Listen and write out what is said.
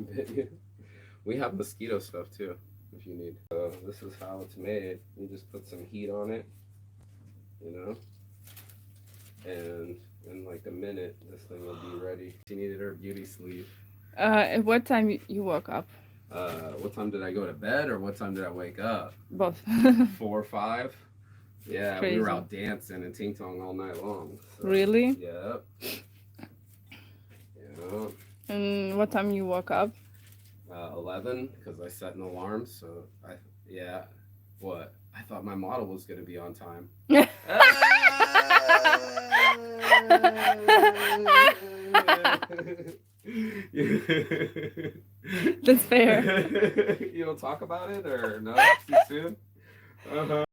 bit you. We have mosquito stuff too, if you need. So this is how it's made. You just put some heat on it, you know, and in like a minute, this thing will be ready. She needed her beauty sleep. At what time you woke up? What time did I go to bed, or what time did I wake up? Both. 4 or 5. Yeah, we were Crazy. out dancing and ting tong all night long. So, Really? yep. Yeah. And what time you woke up? 11, because I set an alarm. So yeah. What? I thought my model was gonna be on time. That's fair. You don't talk about it, or no? Too soon? Uh-huh.